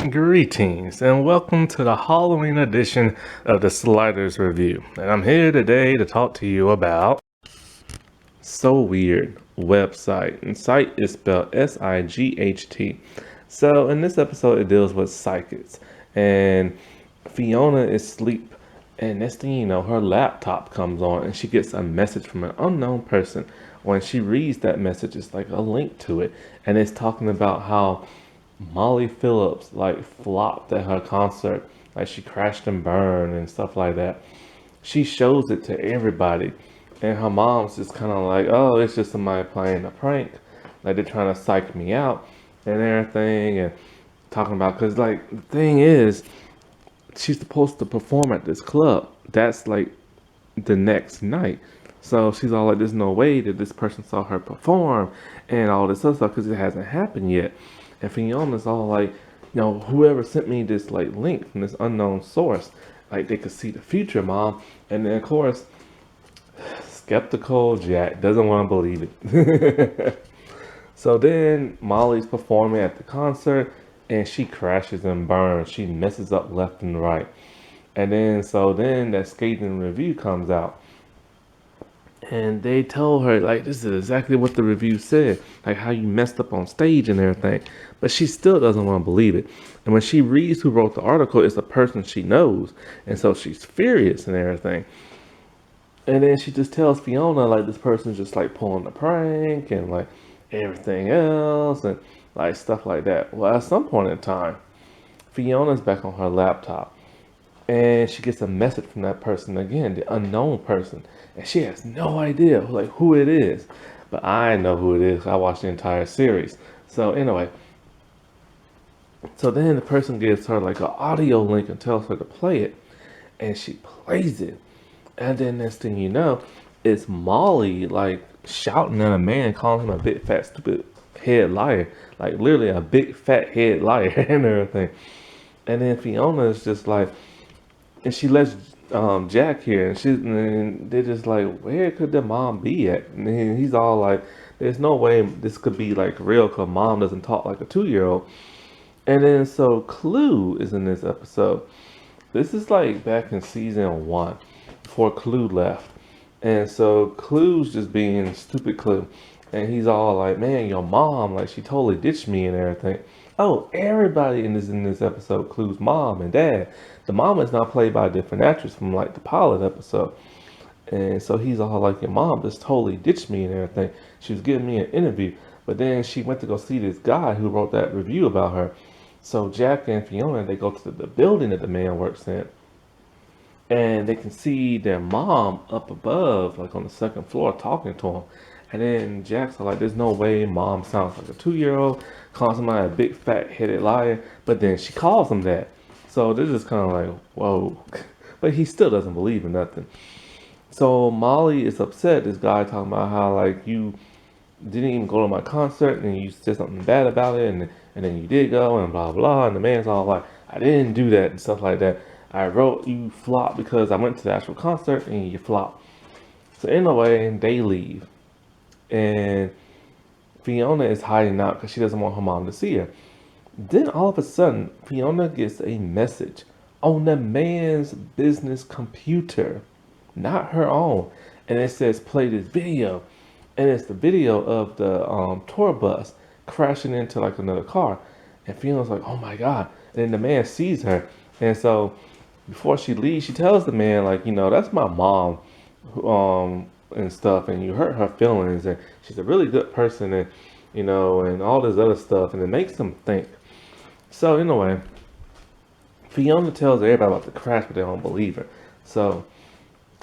Greetings and welcome to the Halloween edition of the Sliders Review. And I'm here today to talk to you about So Weird website. And site is spelled S-I-G-H-T. So in this episode, it deals with psychics. And Fiona is asleep. And next thing you know, her laptop comes on and she gets a message from an unknown person. When she reads that message, it's like a link to it. And it's talking about how Molly Phillips like flopped at her concert, like she crashed and burned and stuff like that. She shows it to everybody, and her mom's just kind of like, "Oh, it's just somebody playing a prank, like they're trying to psych me out and everything," and talking about because like the thing is, she's supposed to perform at this club. That's like the next night. So she's all like, there's no way that this person saw her perform and all this other stuff because it hasn't happened yet. And Fiona's all like, whoever sent me this like link from this unknown source, like they could see the future, mom. And then of course, skeptical Jack doesn't want to believe it. So then Molly's performing at the concert and she crashes and burns. She messes up left and right. And then that scathing review comes out. And they told her, like, this is exactly what the review said, like how you messed up on stage and everything. But she still doesn't want to believe it. And when she reads who wrote the article, it's a person she knows. And so she's furious and everything. And then she just tells Fiona, like, this person's just like pulling a prank and like everything else and like stuff like that. Well, at some point in time, Fiona's back on her laptop and she gets a message from that person again, the unknown person, and she has no idea like who it is. But I know who it is. I watched the entire series. So anyway, so then the person gives her like an audio link and tells her to play it, and she plays it. And then next thing you know, it's Molly like shouting at a man, calling him a big fat stupid head liar, like literally a big fat head liar and everything. And then Fiona is just like, and she lets Jack here, and they're just like, where could the mom be at? And he's all like, there's no way this could be like real, cause mom doesn't talk like a 2-year-old. And then so Clue is in this episode. This is like back in season 1, before Clue left, and so Clue's just being stupid Clue, and he's all like, man, your mom, like she totally ditched me and everything. Oh, everybody in this episode, Clue's mom and dad. The mom is now played by a different actress from like the pilot episode. And so he's all like, your mom just totally ditched me and everything. She was giving me an interview, but then she went to go see this guy who wrote that review about her. So Jack and Fiona, they go to the building that the man works in, and they can see their mom up above, like on the second floor, talking to him. And then Jack's like, there's no way mom sounds like a 2-year-old, calling somebody a big fat headed liar. But then she calls him that. So this is kind of like, whoa. But he still doesn't believe in nothing. So Molly is upset. This guy talking about how like you didn't even go to my concert and you said something bad about it, and then you did go and blah blah. And the man's all like, I didn't do that and stuff like that. I wrote you flop because I went to the actual concert and you flop. So anyway, they leave, and Fiona is hiding out because she doesn't want her mom to see her. Then all of a sudden, Fiona gets a message on the man's business computer, not her own. And it says, play this video. And it's the video of the tour bus crashing into like another car. And Fiona's like, oh my God. And then the man sees her. And so before she leaves, she tells the man, like, that's my mom, and stuff. And you hurt her feelings. And she's a really good person. And all this other stuff. And it makes them think. So anyway, Fiona tells everybody about the crash, but they don't believe her. So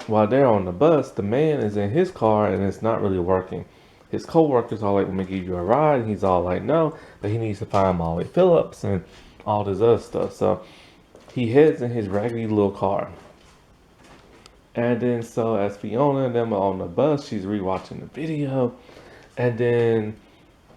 while they're on the bus, the man is in his car and it's not really working. His co-workers are like, let me give you a ride. And he's all like, no, but he needs to find Molly Phillips and all this other stuff. So he heads in his raggedy little car. And then so as Fiona and them are on the bus, she's rewatching the video. And then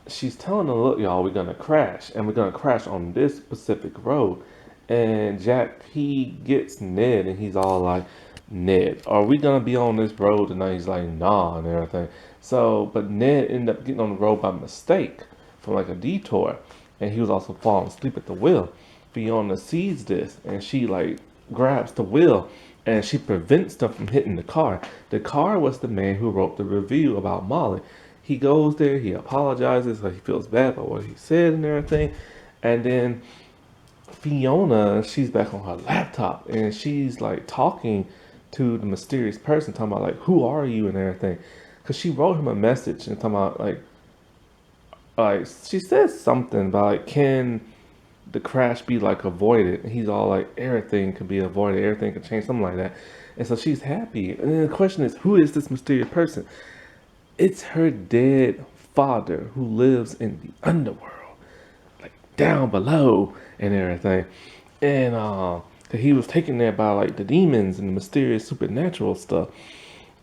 she's telling them, look, y'all, we're going to crash. And we're going to crash on this specific road. And Jack, he gets Ned and he's all like, Ned, are we going to be on this road tonight? He's like, nah, and everything. So, but Ned ended up getting on the road by mistake from like a detour. And he was also falling asleep at the wheel. Fiona sees this and she like grabs the wheel and she prevents them from hitting the car. The car was the man who wrote the review about Molly. He goes there, he apologizes, like he feels bad about what he said and everything. And then Fiona, she's back on her laptop and she's like talking to the mysterious person, talking about like, who are you and everything. Cause she wrote him a message and talking about like she says something about like, can the crash be like avoided? And he's all like, everything can be avoided, everything can change, something like that. And so she's happy. And then the question is, who is this mysterious person? It's her dead father who lives in the underworld, like down below and everything. And he was taken there by like the demons and the mysterious supernatural stuff.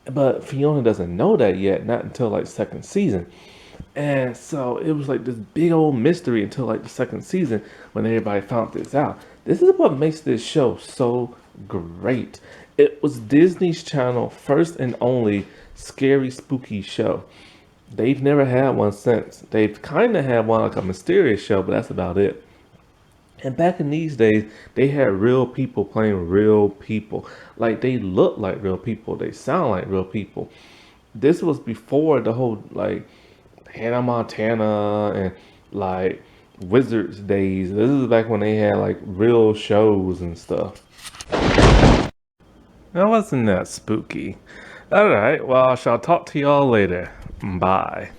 But Fiona doesn't know that yet, not until like second season. And so it was like this big old mystery until like the second season when everybody found this out. This is what makes this show so great. It was Disney's Channel first and only scary spooky show. They've never had one since. They've kind of had one like a mysterious show, but that's about it. And back in these days, they had real people playing real people. Like they look like real people, they sound like real people. This was before the whole like Hannah Montana and like Wizards days. This is back when they had like real shows and stuff. That wasn't that spooky. Alright, well, I shall talk to y'all later. Bye.